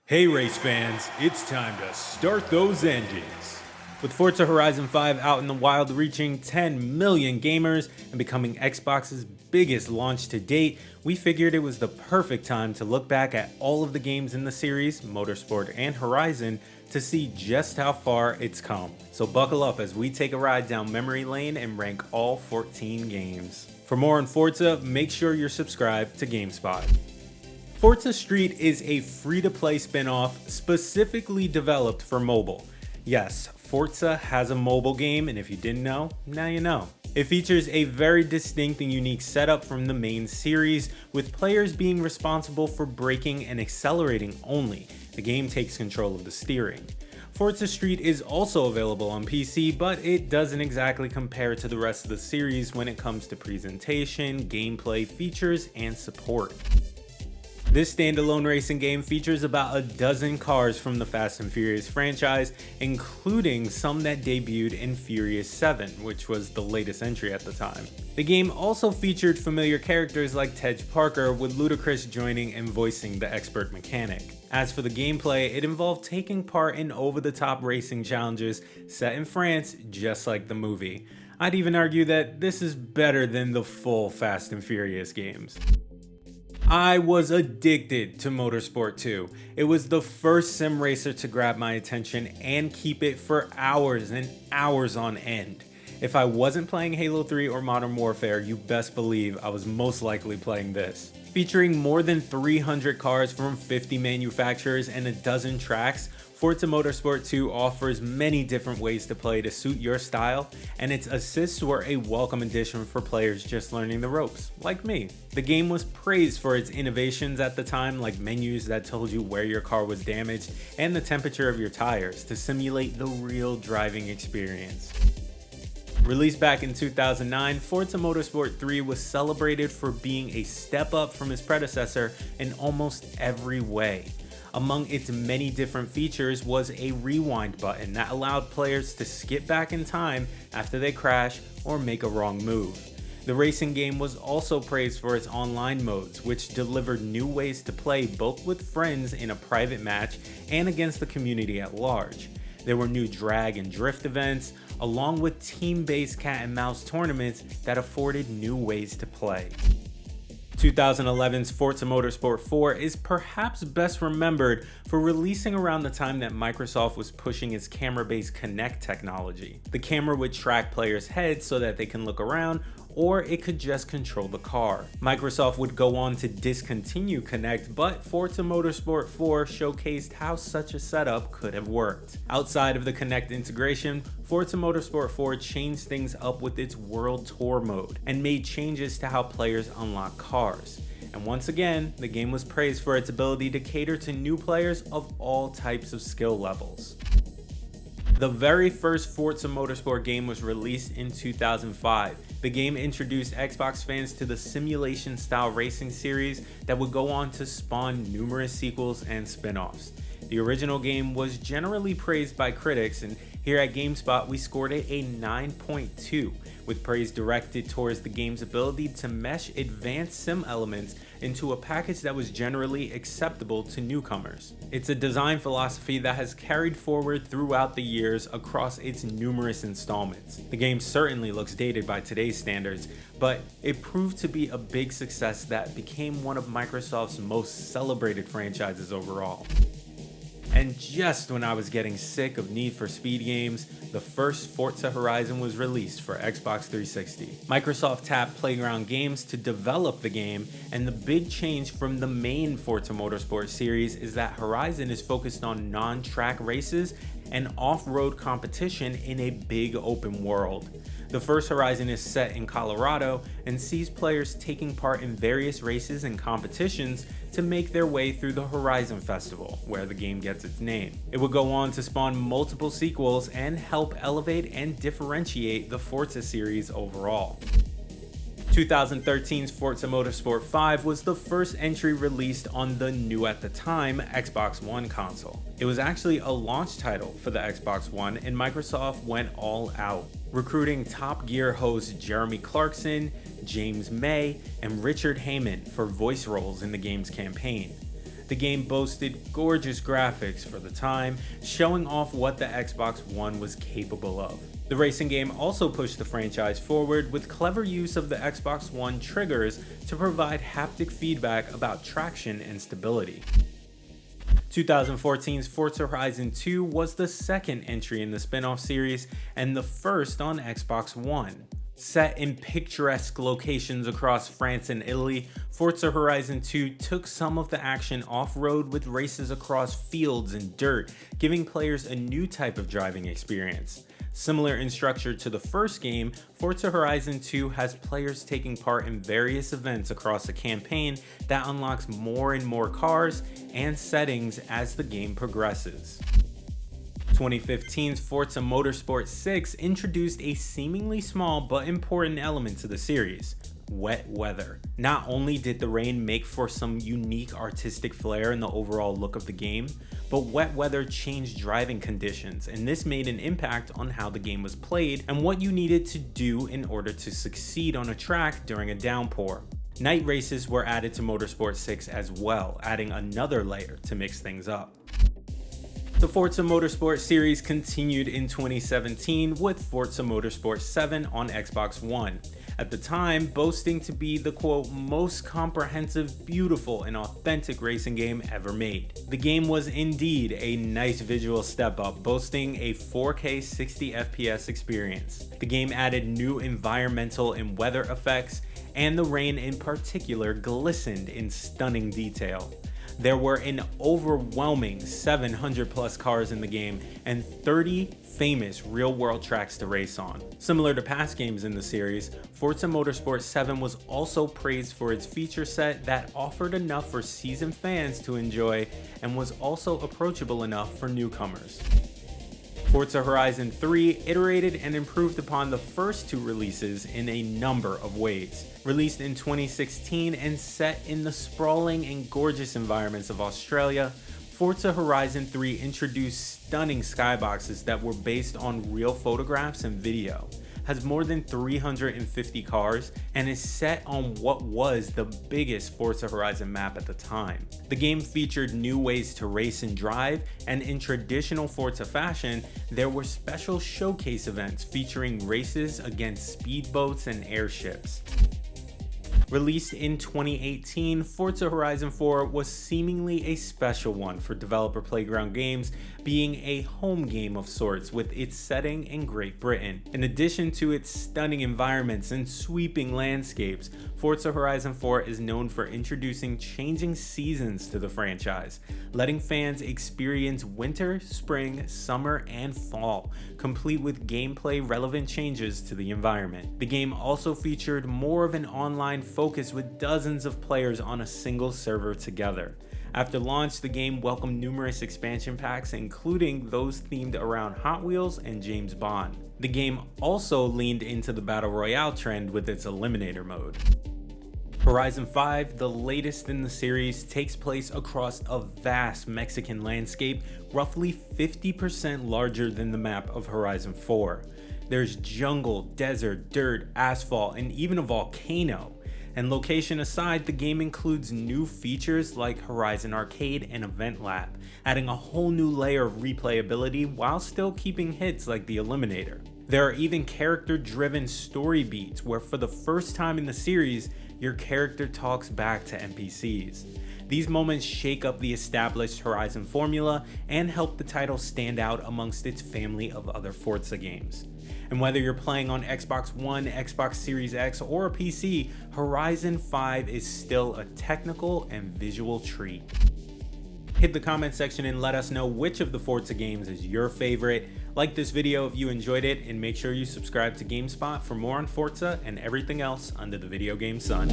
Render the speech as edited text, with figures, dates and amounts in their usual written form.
Hey race fans, it's time to start those engines. With Forza Horizon 5 out in the wild, reaching 10 million gamers and becoming Xbox's biggest launch to date, we figured it was the perfect time to look back at all of the games in the series, Motorsport and Horizon, to see just how far it's come. So buckle up as we take a ride down memory lane and rank all 14 games. For more on Forza, make sure you're subscribed to GameSpot. Forza Street is a free-to-play spin-off specifically developed for mobile. Yes, Forza has a mobile game, and if you didn't know, now you know. It features a very distinct and unique setup from the main series, with players being responsible for braking and accelerating only. The game takes control of the steering. Forza Street is also available on PC, but it doesn't exactly compare to the rest of the series when it comes to presentation, gameplay, features, and support. This standalone racing game features about a dozen cars from the Fast and Furious franchise, including some that debuted in Furious 7, which was the latest entry at the time. The game also featured familiar characters like Tej Parker, with Ludacris joining and voicing the expert mechanic. As for the gameplay, it involved taking part in over-the-top racing challenges set in France, just like the movie. I'd even argue that this is better than the full Fast and Furious games. I was addicted to Motorsport 2. It was the first sim racer to grab my attention and keep it for hours and hours on end. If I wasn't playing Halo 3 or Modern Warfare, you best believe I was most likely playing this. Featuring more than 300 cars from 50 manufacturers and a dozen tracks, Forza Motorsport 2 offers many different ways to play to suit your style, and its assists were a welcome addition for players just learning the ropes, like me. The game was praised for its innovations at the time, like menus that told you where your car was damaged and the temperature of your tires to simulate the real driving experience. Released back in 2009, Forza Motorsport 3 was celebrated for being a step up from its predecessor in almost every way. Among its many different features was a rewind button that allowed players to skip back in time after they crash or make a wrong move. The racing game was also praised for its online modes, which delivered new ways to play both with friends in a private match and against the community at large. There were new drag and drift events, along with team-based cat and mouse tournaments that afforded new ways to play. 2011's Forza Motorsport 4 is perhaps best remembered for releasing around the time that Microsoft was pushing its camera-based Kinect technology. The camera would track players' heads so that they can look around, or it could just control the car. Microsoft would go on to discontinue Kinect, but Forza Motorsport 4 showcased how such a setup could have worked. Outside of the Kinect integration, Forza Motorsport 4 changed things up with its World Tour mode and made changes to how players unlock cars. And once again, the game was praised for its ability to cater to new players of all types of skill levels. The very first Forza Motorsport game was released in 2005. The game introduced Xbox fans to the simulation-style racing series that would go on to spawn numerous sequels and spin-offs. The original game was generally praised by critics, and here at GameSpot we scored it a 9.2, with praise directed towards the game's ability to mesh advanced sim elements into a package that was generally acceptable to newcomers. It's a design philosophy that has carried forward throughout the years across its numerous installments. The game certainly looks dated by today's standards, but it proved to be a big success that became one of Microsoft's most celebrated franchises overall. And just when I was getting sick of Need for Speed games, the first Forza Horizon was released for Xbox 360. Microsoft tapped Playground Games to develop the game, and the big change from the main Forza Motorsport series is that Horizon is focused on non-track races and off-road competition in a big open world. The first Horizon is set in Colorado and sees players taking part in various races and competitions to make their way through the Horizon Festival, where the game gets its name. It would go on to spawn multiple sequels and help elevate and differentiate the Forza series overall. 2013's Forza Motorsport 5 was the first entry released on the new at the time Xbox One console. It was actually a launch title for the Xbox One, and Microsoft went all out, recruiting Top Gear host Jeremy Clarkson, James May, and Richard Heyman for voice roles in the game's campaign. The game boasted gorgeous graphics for the time, showing off what the Xbox One was capable of. The racing game also pushed the franchise forward with clever use of the Xbox One triggers to provide haptic feedback about traction and stability. 2014's Forza Horizon 2 was the second entry in the spin-off series and the first on Xbox One. Set in picturesque locations across France and Italy, Forza Horizon 2 took some of the action off-road with races across fields and dirt, giving players a new type of driving experience. Similar in structure to the first game, Forza Horizon 2 has players taking part in various events across a campaign that unlocks more and more cars and settings as the game progresses. 2015's Forza Motorsport 6 introduced a seemingly small but important element to the series: wet weather. Not only did the rain make for some unique artistic flair in the overall look of the game, but wet weather changed driving conditions, and this made an impact on how the game was played and what you needed to do in order to succeed on a track during a downpour. Night races were added to Motorsport 6 as well, adding another layer to mix things up. The Forza Motorsport series continued in 2017 with Forza Motorsport 7 on Xbox One, at the time boasting to be the quote most comprehensive, beautiful, and authentic racing game ever made. The game was indeed a nice visual step up, boasting a 4K 60 FPS experience. The game added new environmental and weather effects, and the rain in particular glistened in stunning detail. There were an overwhelming 700 plus cars in the game and 30 famous real-world tracks to race on. Similar to past games in the series, Forza Motorsport 7 was also praised for its feature set that offered enough for seasoned fans to enjoy and was also approachable enough for newcomers. Forza Horizon 3 iterated and improved upon the first two releases in a number of ways. Released in 2016 and set in the sprawling and gorgeous environments of Australia, Forza Horizon 3 introduced stunning skyboxes that were based on real photographs and video, has more than 350 cars, and is set on what was the biggest Forza Horizon map at the time. The game featured new ways to race and drive, and in traditional Forza fashion, there were special showcase events featuring races against speedboats and airships. Released in 2018, Forza Horizon 4 was seemingly a special one for developer Playground Games, being a home game of sorts with its setting in Great Britain. In addition to its stunning environments and sweeping landscapes, Forza Horizon 4 is known for introducing changing seasons to the franchise, letting fans experience winter, spring, summer, and fall, complete with gameplay relevant changes to the environment. The game also featured more of an online focus with dozens of players on a single server together. After launch, the game welcomed numerous expansion packs, including those themed around Hot Wheels and James Bond. The game also leaned into the Battle Royale trend with its Eliminator mode. Horizon 5, the latest in the series, takes place across a vast Mexican landscape, roughly 50% larger than the map of Horizon 4. There's jungle, desert, dirt, asphalt, and even a volcano. And location aside, the game includes new features like Horizon Arcade and Event Lab, adding a whole new layer of replayability while still keeping hits like the Eliminator. There are even character-driven story beats where for the first time in the series, your character talks back to NPCs. These moments shake up the established Horizon formula and help the title stand out amongst its family of other Forza games. And whether you're playing on Xbox One, Xbox Series X, or a PC, Horizon 5 is still a technical and visual treat. Hit the comment section and let us know which of the Forza games is your favorite. Like this video if you enjoyed it, and make sure you subscribe to GameSpot for more on Forza and everything else under the video game sun.